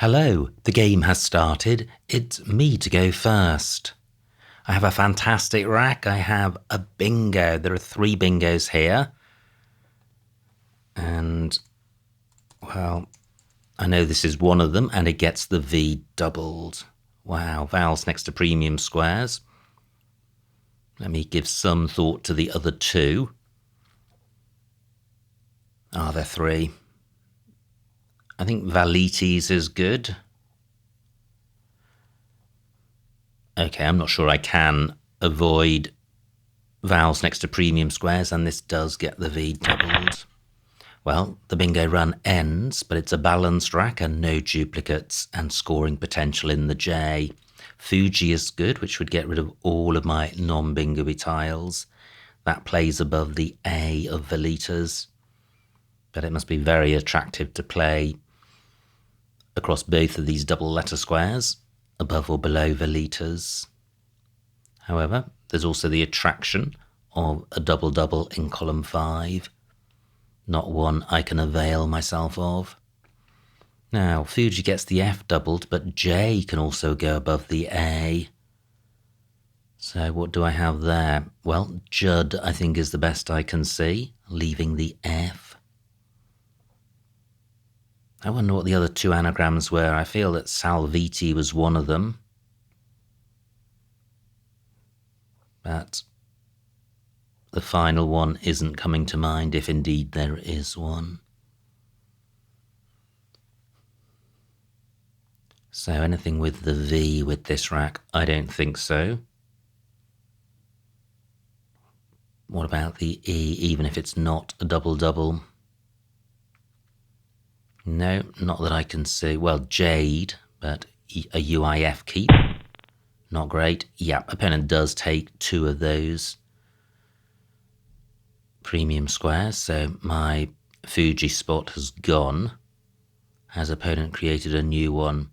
Hello, the game has started. It's me to go first. I have a fantastic rack. I have a bingo. There are 3 bingos here. And, well, I know this is one of them, and it gets the V doubled. Wow, vowels next to premium squares. Let me give some thought to the other 2. Are there 3? I think Valites is good. Okay, I'm not sure I can avoid vowels next to premium squares, and this does get the V doubled. Well, the bingo run ends, but it's a balanced rack and no duplicates and scoring potential in the J. Fuji is good, which would get rid of all of my non-bingo-y tiles. That plays above the A of Velitas, but it must be very attractive to play across both of these double letter squares, above or below Velitas. However, there's also the attraction of a double-double in column 5. Not one I can avail myself of. Now, Fuji gets the F doubled, but J can also go above the A. So what do I have there? Well, Judd, I think, is the best I can see, leaving the F. I wonder what the other 2 anagrams were. I feel that Salviti was one of them. But the final one isn't coming to mind, if indeed there is one. So anything with the V with this rack? I don't think so. What about the E, even if it's not a double-double? No, not that I can see. Well, Jade, but a UIF keep. Not great. Yeah, opponent does take 2 of those premium squares, so my Fuji spot has gone. Has opponent created a new one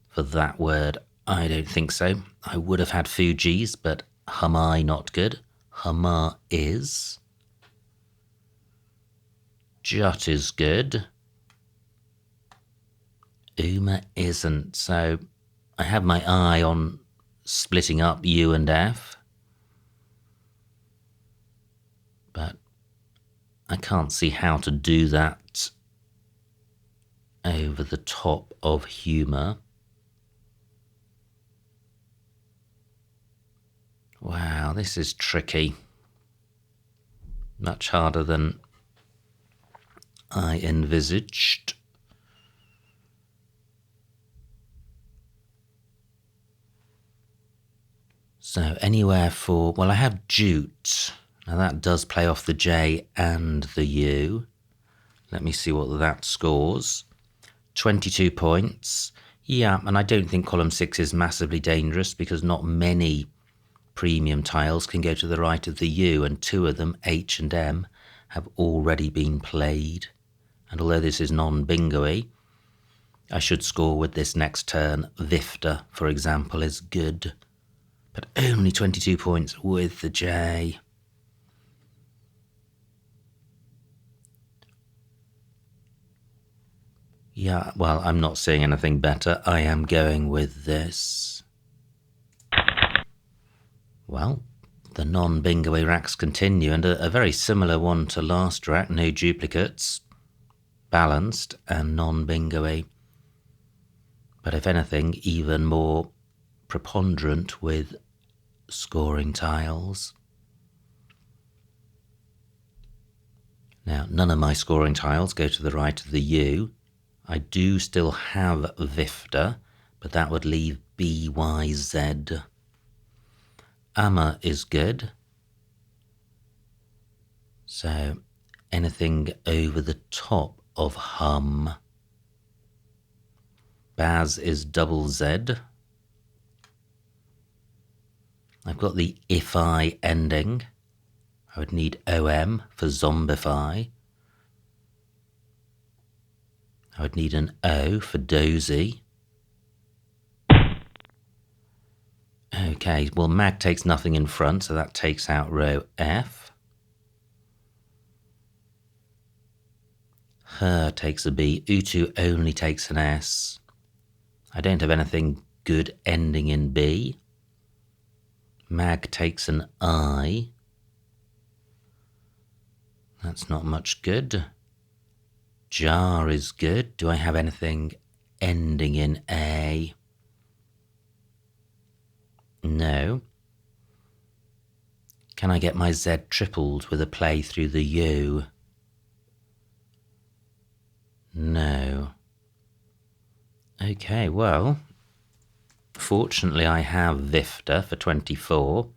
for that word? I don't think so. I would have had Fuji's, but Hamai not good. Hama is. Jut is good. Uma isn't, so I have my eye on splitting up U and F, but I can't see how to do that over the top of humour. Wow, this is tricky. Much harder than I envisaged. So anywhere for, well, I have jute. Now that does play off the J and the U. Let me see what that scores. 22 points. Yeah, and I don't think column 6 is massively dangerous because not many premium tiles can go to the right of the U, and 2 of them, H and M, have already been played. And although this is non-bingo-y, I should score with this next turn. Vifta, for example, is good. But only 22 points with the J. Yeah, well, I'm not seeing anything better. I am going with this. Well, the non-bingo-y racks continue, and a very similar one to last rack. No duplicates, balanced and non-bingo-y. But if anything, even more preponderant with scoring tiles. Now, none of my scoring tiles go to the right of the U. I do still have Vifta, but that would leave BYZ. Amma is good. So anything over the top of hum. Baz is double Z. I've got the if-I ending. I would need OM for zombify. I would need an O for dozy. Okay, well, mag takes nothing in front, so that takes out row F. Her takes a B. Utu only takes an S. I don't have anything good ending in B. Mag takes an I. That's not much good. Jar is good. Do I have anything ending in A? No. Can I get my Z tripled with a play through the U? No. Okay, well, fortunately I have Vifta for 24,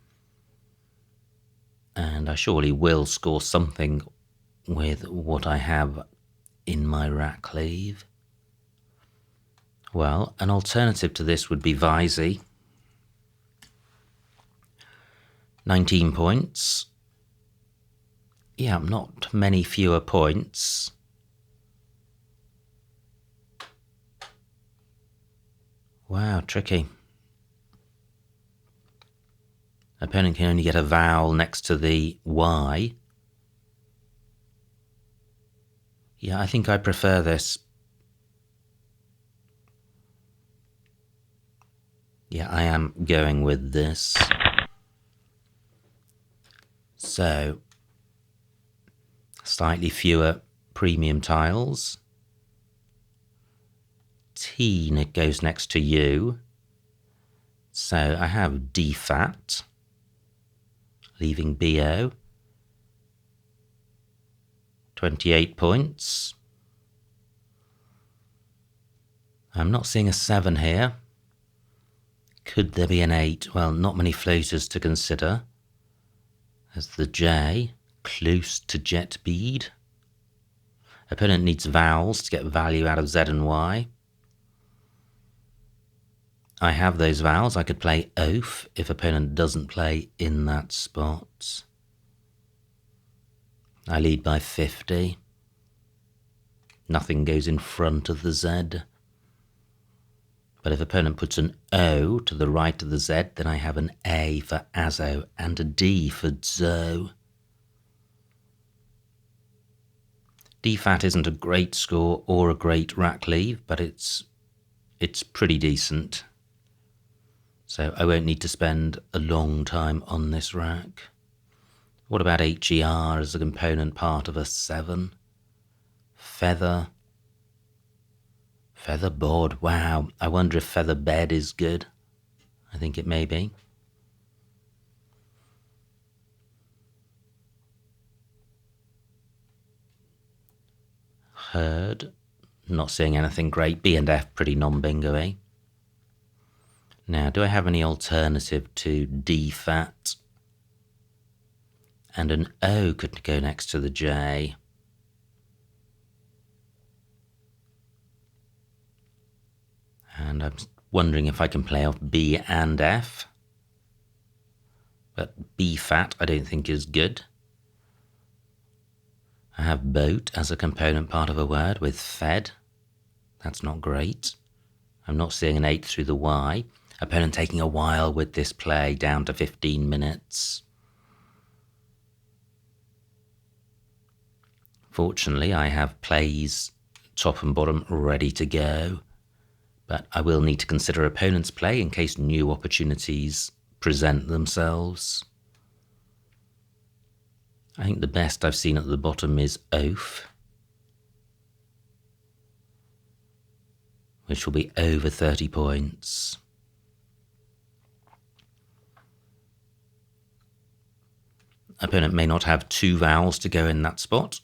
and I surely will score something with what I have in my rack leave. Well, an alternative to this would be Visey. 19 points. Yeah, not many fewer points. Wow, tricky. Opponent can only get a vowel next to the Y. Yeah, I think I prefer this. Yeah, I am going with this. So, slightly fewer premium tiles. T goes next to U. So I have DFAT, leaving BO. 28 points. I'm not seeing a 7 here. Could there be an 8? Well, not many floaters to consider. There's the J, close to jet bead. Opponent needs vowels to get value out of Z and Y. I have those vowels. I could play oaf if opponent doesn't play in that spot. I lead by 50. Nothing goes in front of the Z. But if opponent puts an O to the right of the Z, then I have an A for Azo and a D for Zo. DFAT isn't a great score or a great rack leave, but it's pretty decent. So I won't need to spend a long time on this rack. What about HER as a component part of a 7? Feather. Feather board. Wow. I wonder if feather bed is good. I think it may be. Herd. Not seeing anything great. B and F pretty non-bingo-y. Now, do I have any alternative to DFAT? And an O could go next to the J. And I'm wondering if I can play off B and F. But B-fat I don't think is good. I have boat as a component part of a word with fed. That's not great. I'm not seeing an 8 through the Y. Opponent taking a while with this play, down to 15 minutes. Fortunately, I have plays top and bottom ready to go. But I will need to consider opponent's play in case new opportunities present themselves. I think the best I've seen at the bottom is oaf, which will be over 30 points. Opponent may not have 2 vowels to go in that spot,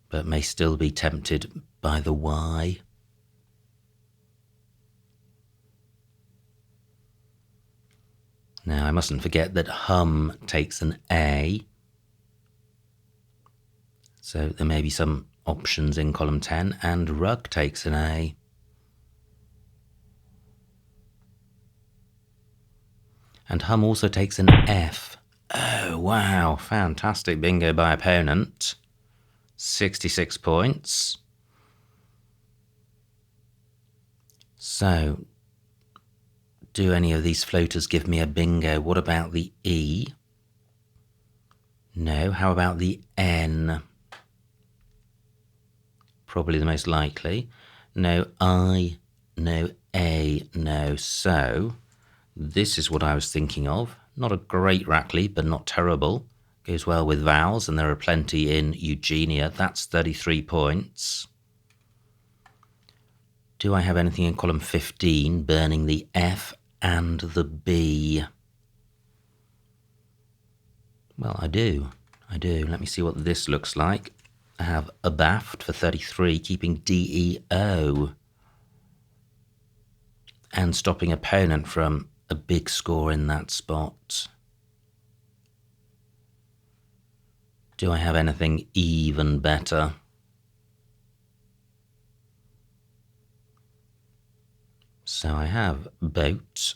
but may still be tempted by the Y. Now, I mustn't forget that hum takes an A, so there may be some options in column 10, and rug takes an A. And hum also takes an F. Oh, wow, fantastic bingo by opponent. 66 points. So, do any of these floaters give me a bingo? What about the E? No, how about the N? probably the most likely. No I, no A, no so. This is what I was thinking of. Not a great Rackley, but not terrible. Goes well with vowels, and there are plenty in Eugenia. That's 33 points. Do I have anything in column 15, burning the F and the B? Well, I do. Let me see what this looks like. I have abaft for 33, keeping DEO. And stopping opponent from a big score in that spot. Do I have anything even better? So I have boat,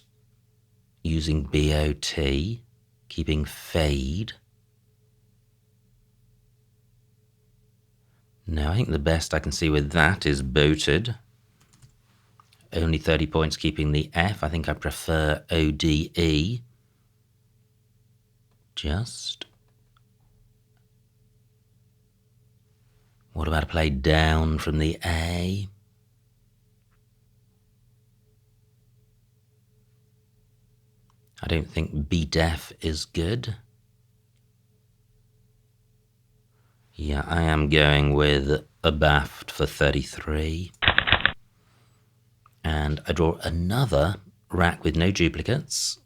using BOT, keeping fade. No, I think the best I can see with that is boated. Only 30 points, keeping the F. I think I prefer ODE. Just. What about a play down from the A? I don't think B def is good. Yeah, I am going with abaft for 33. And I draw another rack with no duplicates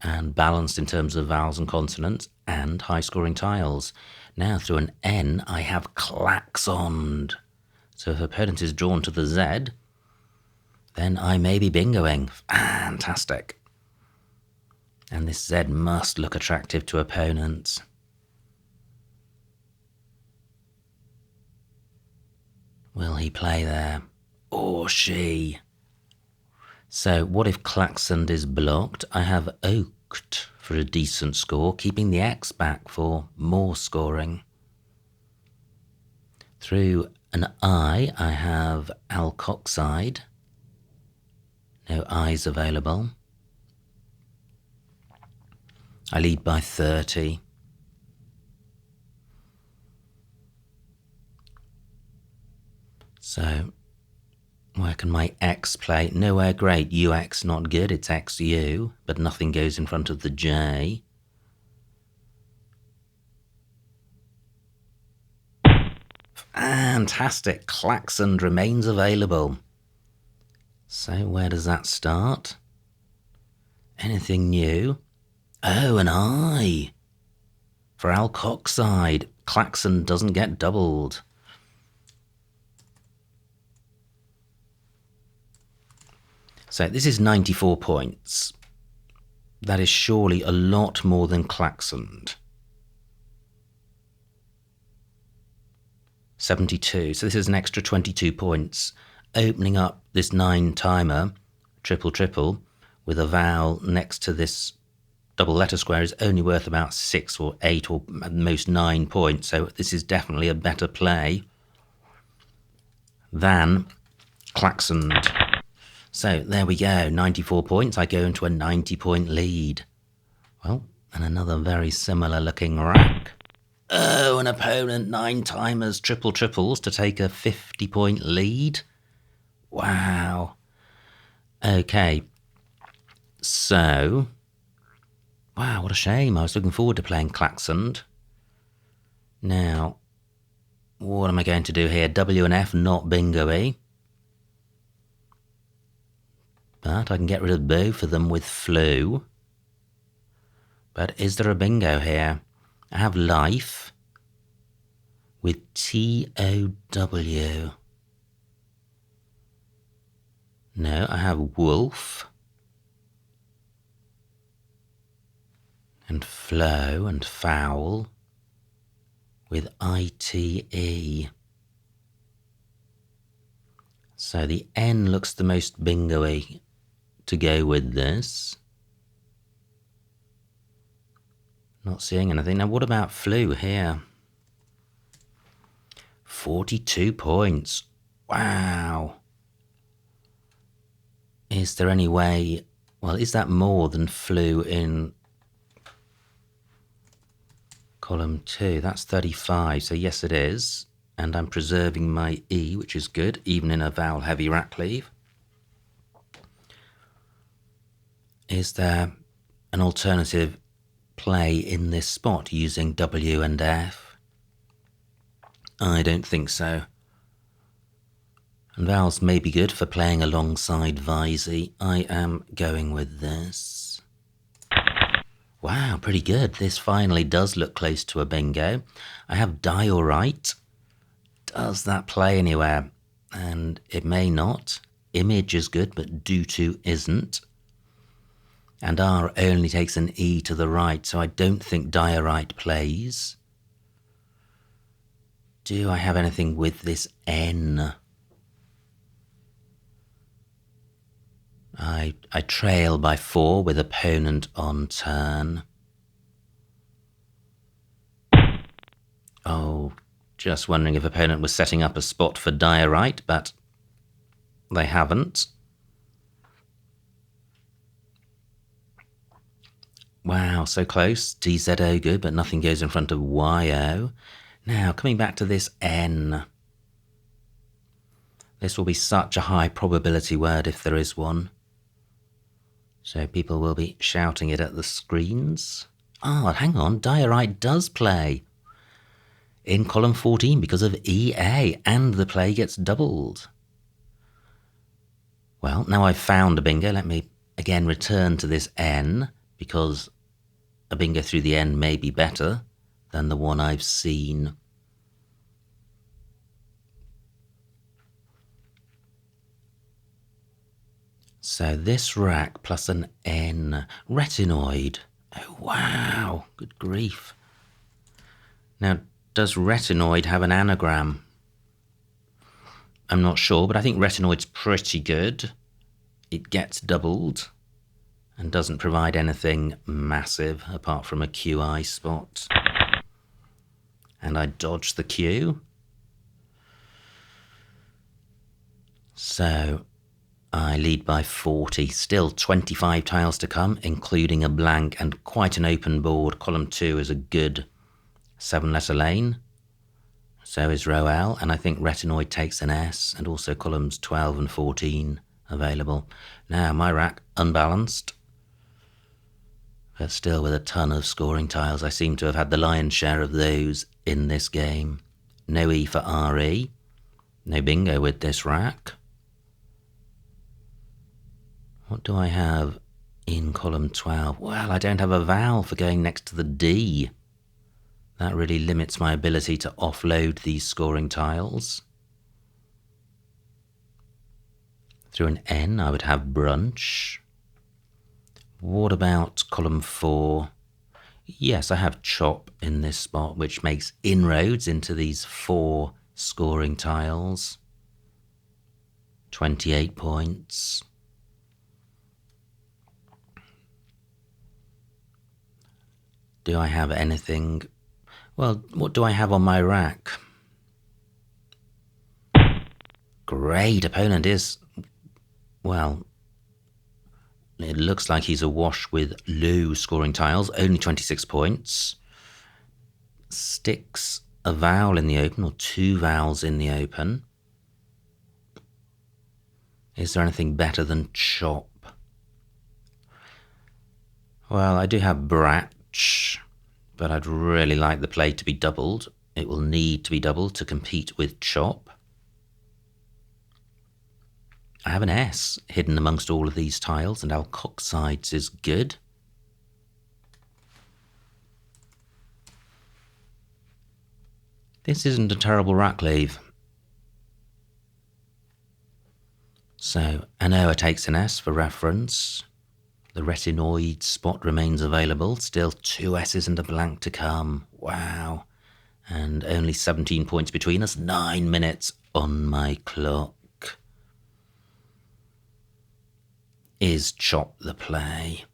and balanced in terms of vowels and consonants and high-scoring tiles. Now through an N, I have Clacks on. So if opponent is drawn to the Z, then I may be bingoing. Fantastic. And this Z must look attractive to opponents. Will he play there? Or she? So what if Klaxon is blocked? I have oaked for a decent score, keeping the X back for more scoring. Through an I have Alkoxide. No I's available. I lead by 30. So, where can my X play? Nowhere great. UX not good. It's XU, but nothing goes in front of the J. Fantastic. Klaxon remains available. So, where does that start? Anything new? Oh, an I. For Alkoxide. Klaxon doesn't get doubled. So this is 94 points. That is surely a lot more than Klaxon. 72. So this is an extra 22 points. Opening up this 9 timer, triple triple, with a vowel next to this double letter square is only worth about 6 or 8 or at most 9 points. So this is definitely a better play than Klaxon. So there we go, 94 points. I go into a 90-point lead. Well, and another very similar looking rack. Oh, an opponent 9 timers, triple triples to take a 50-point lead. Wow. Okay. So, wow, what a shame. I was looking forward to playing Klaxon. Now, what am I going to do here? W and F, not bingo-y. But I can get rid of both of them with flu. But is there a bingo here? I have life with T-O-W. No, I have wolf. And flow and foul with I-T-E. So the N looks the most bingo-y to go with this. Not seeing anything. Now what about flu here? 42 points. Wow. Is there any way... Well, is that more than flu in column 2? That's 35. So yes, it is. And I'm preserving my E, which is good, even in a vowel-heavy rack cleave. Is there an alternative play in this spot using W and F? I don't think so. And vowels may be good for playing alongside Visey. I am going with this. Wow, pretty good. This finally does look close to a bingo. I have diorite. Does that play anywhere? And it may not. Image is good, but due to isn't. And R only takes an E to the right, so I don't think diorite plays. Do I have anything with this N? I trail by 4 with opponent on turn. Oh, just wondering if opponent was setting up a spot for diorite, but they haven't. Wow, so close. DZO good, but nothing goes in front of YO. Now, coming back to this N. This will be such a high probability word if there is one. So people will be shouting it at the screens. Ah, hang on, diorite does play in column 14 because of EA, and the play gets doubled. Well, now I've found a bingo, let me again return to this N, because a bingo through the N may be better than the one I've seen. So this rack plus an N. Retinoid. Oh, wow. Good grief. Now, does retinoid have an anagram? I'm not sure, but I think retinoid's pretty good. It gets doubled and doesn't provide anything massive apart from a QI spot. And I dodged the Q. So I lead by 40, still 25 tiles to come, including a blank and quite an open board. Column 2 is a good 7-letter lane. So is row L, and I think retinoid takes an S, and also columns 12 and 14 available. Now, my rack, unbalanced, but still with a ton of scoring tiles. I seem to have had the lion's share of those in this game. No E for RE, no bingo with this rack. What do I have in column 12? Well, I don't have a vowel for going next to the D. That really limits my ability to offload these scoring tiles. Through an N, I would have brunch. What about column 4? Yes, I have chop in this spot, which makes inroads into these 4 scoring tiles. 28 points. Do I have anything? Well, what do I have on my rack? Great, opponent is, well, it looks like he's awash with low scoring tiles, only 26 points. Sticks a vowel in the open, or 2 vowels in the open. Is there anything better than chop? Well, I do have bratch, but I'd really like the play to be doubled. It will need to be doubled to compete with chop. I have an S hidden amongst all of these tiles, and Alkoxides is good. This isn't a terrible rack leave. So, Anoa takes an S for reference. The retinoid spot remains available. Still 2 S's and a blank to come. Wow. And only 17 points between us. 9 minutes on my clock. Is chop the play?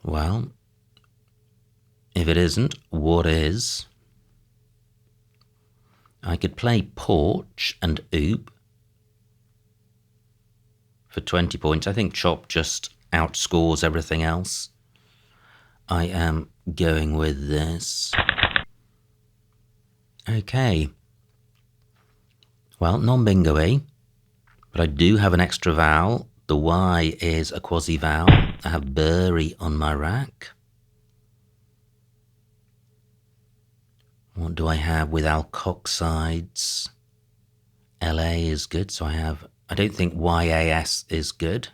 Well, if it isn't, what is? I could play porch and oop for 20 points. I think chop just outscores everything else. I am going with this. Okay. Well, non-bingo-y, but I do have an extra vowel. The Y is a quasi-vowel. I have bury on my rack. What do I have with alkoxides? LA is good, so I don't think YAS is good.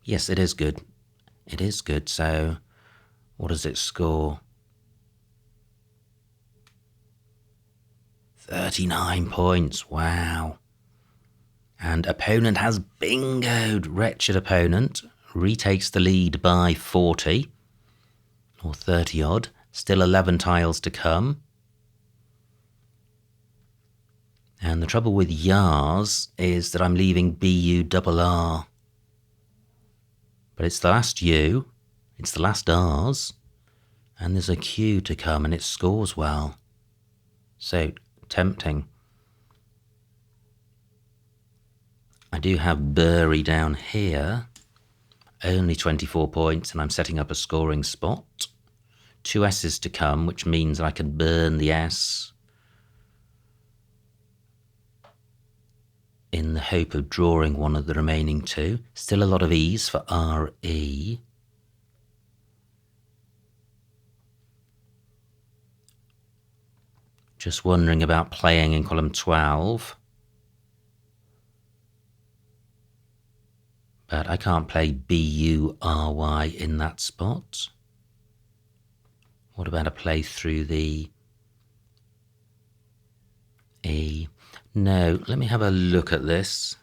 Yes, it is good. It is good, so what does it score? 39 points, wow. And opponent has bingoed. Wretched opponent retakes the lead by 40 or 30 odd. Still 11 tiles to come. And the trouble with Yars is that I'm leaving BURR. But it's the last U, it's the last R's, and there's a Q to come, and it scores well. So tempting. I do have bury down here, only 24 points, and I'm setting up a scoring spot. 2 S's to come, which means I can burn the S in the hope of drawing one of the remaining 2. Still a lot of E's for RE. Just wondering about playing in column 12. But I can't play BURY in that spot. What about a play through the E? No, let me have a look at this.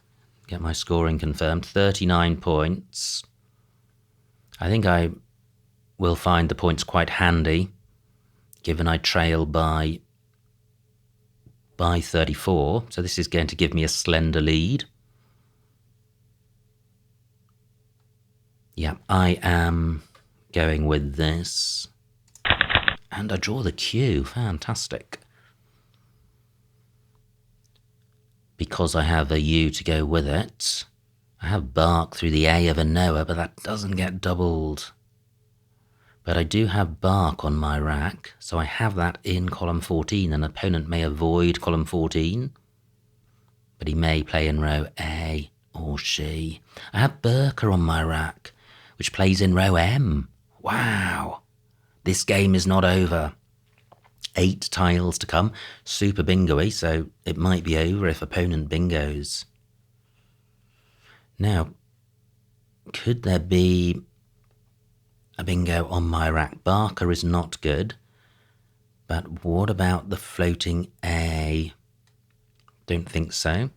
Get my scoring confirmed. 39 points. I think I will find the points quite handy, given I trail by 34. So this is going to give me a slender lead. Yeah, I am going with this. And I draw the Q. Fantastic. Because I have a U to go with it, I have bark through the A of a Noah, but that doesn't get doubled. But I do have bark on my rack, so I have that in column 14. An opponent may avoid column 14, but he may play in row A or she. I have Burker on my rack, which plays in row M. Wow! This game is not over. 8 tiles to come. Super bingo-y, so it might be over if opponent bingos. Now, could there be a bingo on my rack? Barker is not good, but what about the floating A? Don't think so.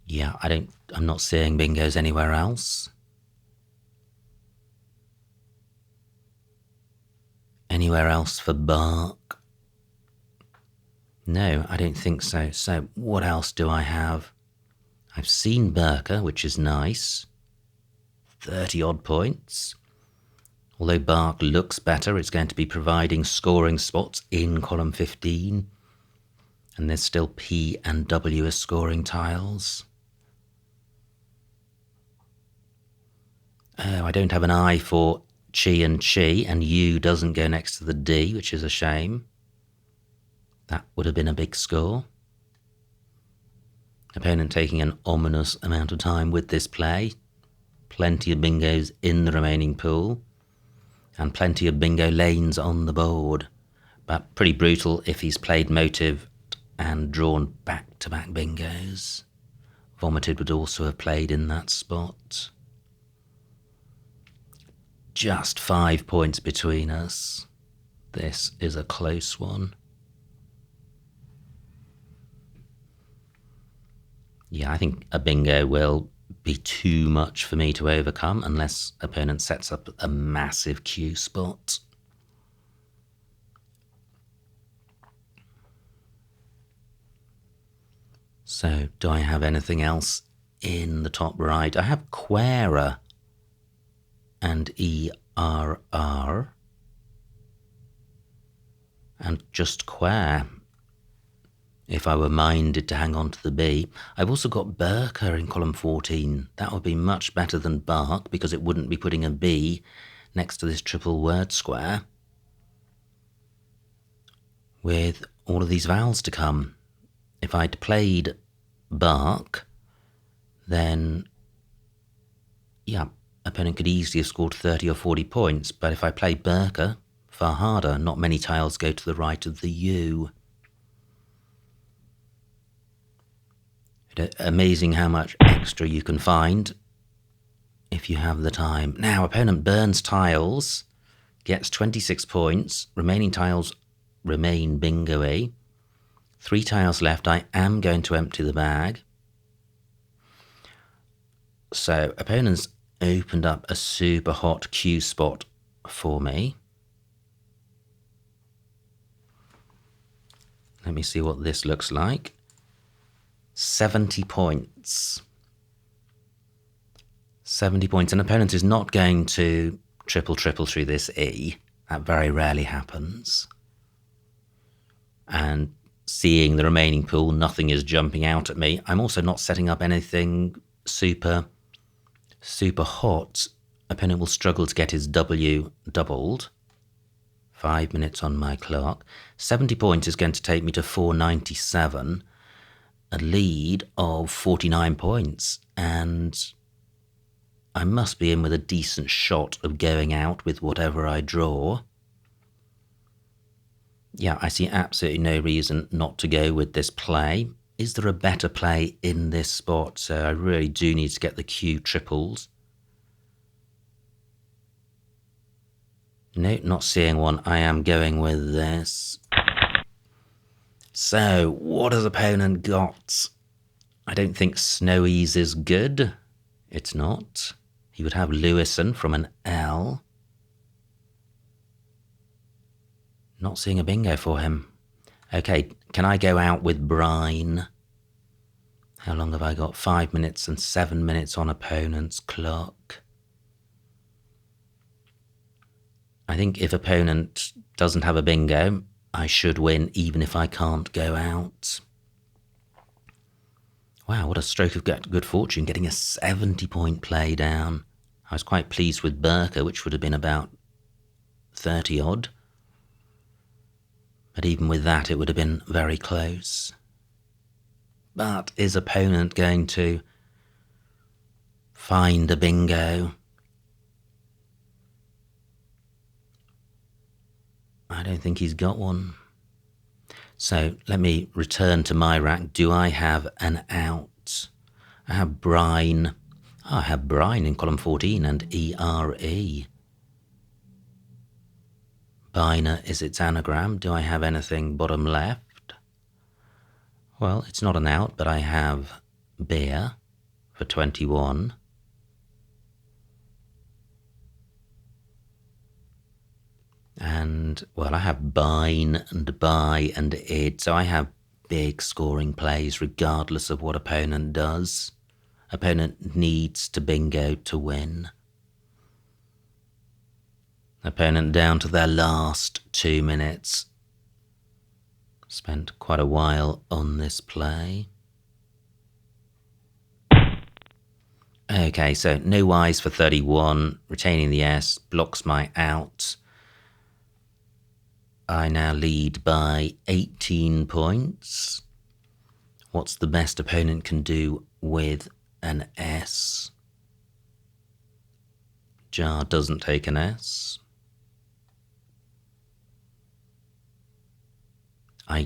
Yeah, I'm not seeing bingos anywhere else. Anywhere else for bark? No, I don't think so. So what else do I have? I've seen Burker, which is nice. 30 odd points. Although bark looks better, it's going to be providing scoring spots in column 15. And there's still P and W as scoring tiles. Oh, I don't have an I for chi and chi, and U doesn't go next to the D, which is a shame. That would have been a big score. Opponent taking an ominous amount of time with this play. Plenty of bingos in the remaining pool, and plenty of bingo lanes on the board. But pretty brutal if he's played motive and drawn back-to-back bingos. Vomited would also have played in that spot. Just 5 points between us. This is a close one. Yeah, I think a bingo will be too much for me to overcome unless opponent sets up a massive Q spot. So, do I have anything else in the top right? I have Quera and ERR, and just Quare, if I were minded to hang on to the B. I've also got Burker in column 14. That would be much better than Bark, because it wouldn't be putting a B next to this triple word square. with all of these vowels to come. If I'd played bark, then, yeah, opponent could easily have scored 30 or 40 points. But if I play burka, far harder. Not many tiles go to the right of the U. Amazing how much extra you can find if you have the time. Now, opponent burns tiles, gets 26 points. Remaining tiles remain bingo-y. 3 tiles left. I am going to empty the bag. So, opponent's opened up a super hot Q spot for me. Let me see what this looks like. 70 points. 70 points. An opponent is not going to triple through this E. That very rarely happens. And seeing the remaining pool, nothing is jumping out at me. I'm also not setting up anything super hot. Opponent will struggle to get his W doubled. 5 minutes on my clock. 70 points is going to take me to 497. A lead of 49 points. And I must be in with a decent shot of going out with whatever I draw. Yeah, I see absolutely no reason not to go with this play. Is there a better play in this spot? So I really do need to get the Q triples. No, not seeing one. I am going with this. So, what has opponent got? I don't think Snowy's is good. It's not. He would have Lewison from an L. Not seeing a bingo for him. Okay, can I go out with Brine? How long have I got? 5 minutes and 7 minutes on opponent's clock. I think if opponent doesn't have a bingo, I should win even if I can't go out. Wow, what a stroke of good fortune, getting a 70-point play down. I was quite pleased with Burka, which would have been about 30-odd. But even with that, it would have been very close. But is opponent going to find a bingo? I don't think he's got one. So let me return to my rack. Do I have an out? I have Brine. Oh, I have Brine in column 14 and ERE. Biner is its anagram. Do I have anything bottom left? Well, it's not an out, but I have beer for 21. And, well, I have bine and buy and id, so I have big scoring plays regardless of what opponent does. Opponent needs to bingo to win. Opponent down to their last 2 minutes. Spent quite a while on this play. Okay, so no Ys for 31, retaining the S, blocks my out. I now lead by 18 points. What's the best opponent can do with an S? Jar doesn't take an S.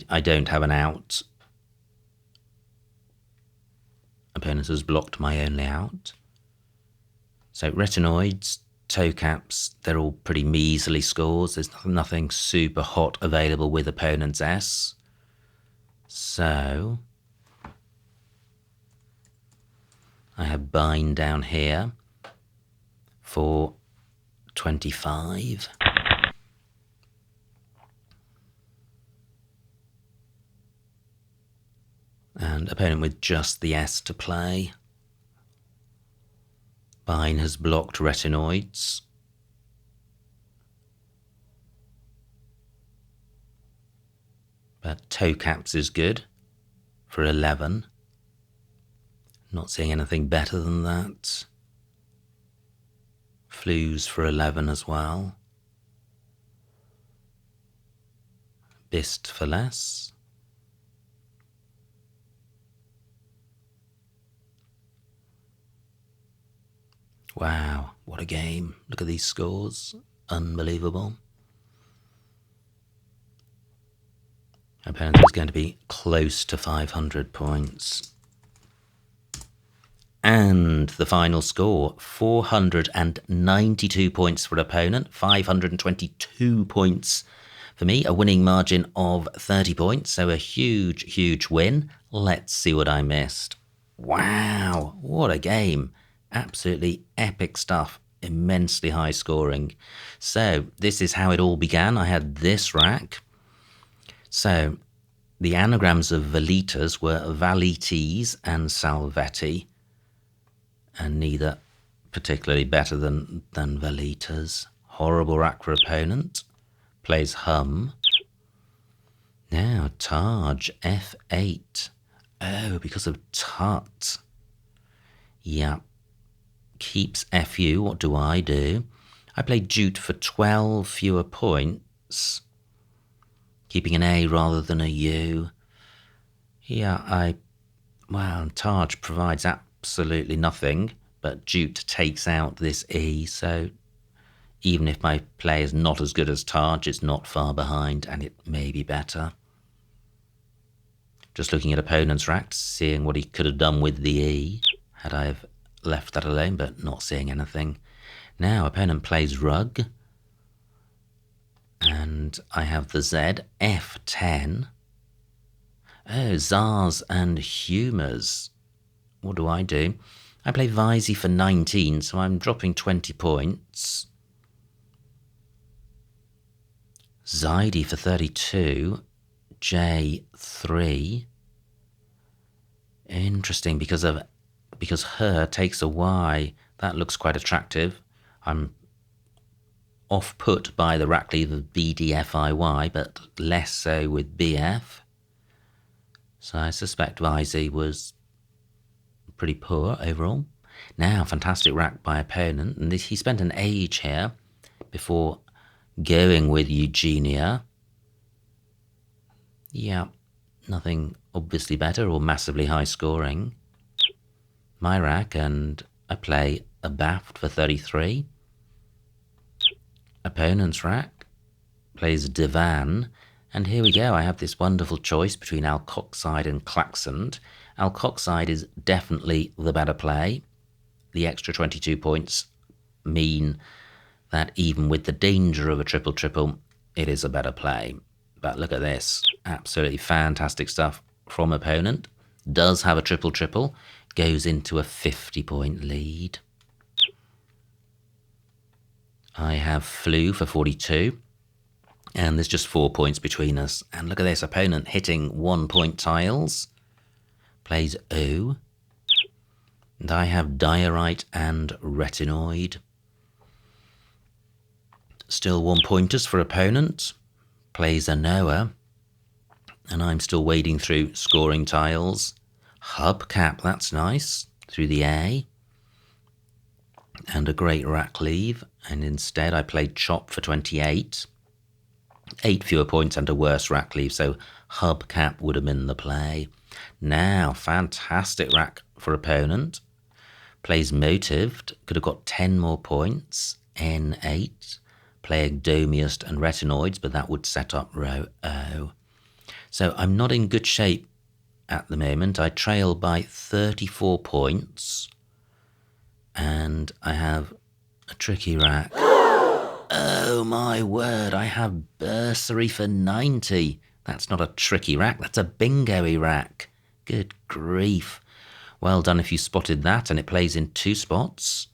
I don't have an out. Opponent has blocked my only out. So retinoids, toe caps, they're all pretty measly scores. There's nothing super hot available with opponent's S. So I have bind down here for 25. And opponent with just the S to play. Bine has blocked retinoids. But toe caps is good for 11. Not seeing anything better than that. Flues for 11 as well. Bist for less. Wow, what a game. Look at these scores. Unbelievable. Opponent is going to be close to 500 points. And the final score, 492 points for opponent, 522 points for me, a winning margin of 30 points, so a huge, huge win. Let's see what I missed. Wow, what a game. Absolutely epic stuff, immensely high scoring. So this is how it all began. I had this rack. So the anagrams of Velitas were Valites and Salvetti, and neither particularly better than Velitas. Horrible rack for opponent. Plays Hum. Now Taj, F8. Oh, because of Tut. Yeah. Keeps FU. What do? I play Jute for 12 fewer points. Keeping an A rather than a U. Yeah, well, Taj provides absolutely nothing, but Jute takes out this E, so even if my play is not as good as Taj, it's not far behind, and it may be better. Just looking at opponent's rack, seeing what he could have done with the E, had I have left that alone, but not seeing anything. Now, opponent plays Rug, and I have the Z, F10. Oh, Zars and Humours. What do? I play Visey for 19, so I'm dropping 20 points. Zaidi for 32, J3. Interesting, because her takes a Y. That looks quite attractive. I'm off-put by the rack leave of BDFIY, but less so with BF. So I suspect Visey was pretty poor overall. Now, fantastic rack by opponent, and he spent an age here before going with Eugenia. Yeah, nothing obviously better or massively high scoring. My rack, and I play a Baft for 33. Opponent's rack plays Divan, and here we go. I have this wonderful choice between Alkoxide and Clacks. Alkoxide is definitely the better play. The extra 22 points mean that even with the danger of a triple-triple, it is a better play. But look at this. Absolutely fantastic stuff from opponent. Does have a triple-triple. Goes into a 50-point lead. I have Flu for 42. And there's just 4 points between us. And look at this. Opponent hitting 1-point tiles. Plays O. And I have Diorite and Retinoid. Still 1-pointers for opponent. Plays a Noah. And I'm still wading through scoring tiles. Hubcap, that's nice. Through the A. And a great rack leave. And instead I played Chop for 28. 8 fewer points and a worse rack leave. So Hubcap would have been the play. Now, fantastic rack for opponent. Plays Motived. Could have got 10 more points. N8. Playing Domiest and Retinoids, but that would set up row O. So I'm not in good shape at the moment. I trail by 34 points. And I have a tricky rack. Oh my word, I have Bursary for 90. That's not a tricky rack, that's a bingo-y rack. Good grief. Well done if you spotted that, and it plays in 2 spots.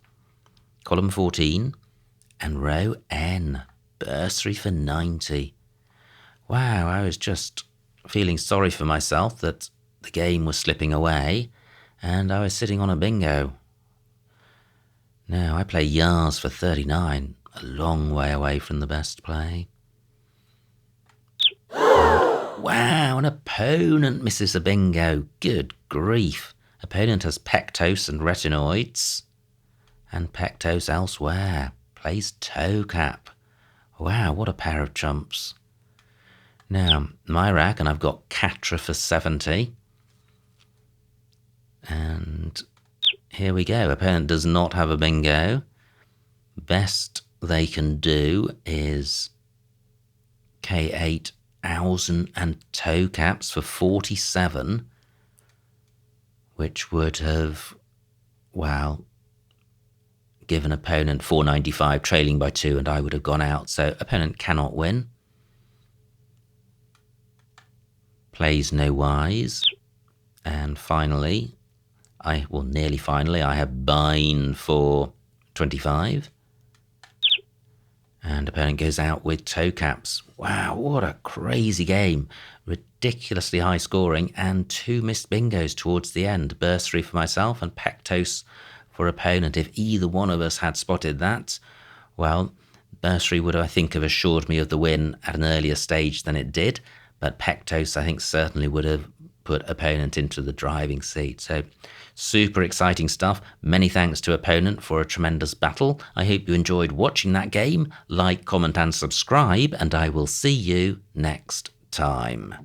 Column 14. And row N, Bursary for 90. Wow, I was just feeling sorry for myself that the game was slipping away and I was sitting on a bingo. Now I play Yars for 39, a long way away from the best play. Wow, an opponent misses a bingo. Good grief. Opponent has Pectos and Retinoids, and Pectos elsewhere. Plays Toe Cap. Wow, what a pair of chumps. Now, my rack, and I've got Catra for 70. And here we go. Opponent does not have a bingo. Best they can do is K8, Owsen and toe caps for 47, which would have, well, given opponent 495, trailing by 2, and I would have gone out. So opponent cannot win. Plays no wise. And finally, nearly finally, I have bind for 25. And opponent goes out with toe caps. Wow, what a crazy game. Ridiculously high scoring and 2 missed bingos towards the end. Bursary for myself and Pectos for opponent. If either one of us had spotted that, well, Bursary would, I think, have assured me of the win at an earlier stage than it did. But Pectos, I think, certainly would have put opponent into the driving seat. So super exciting stuff. Many thanks to opponent for a tremendous battle. I hope you enjoyed watching that game. Like, comment and subscribe, and I will see you next time.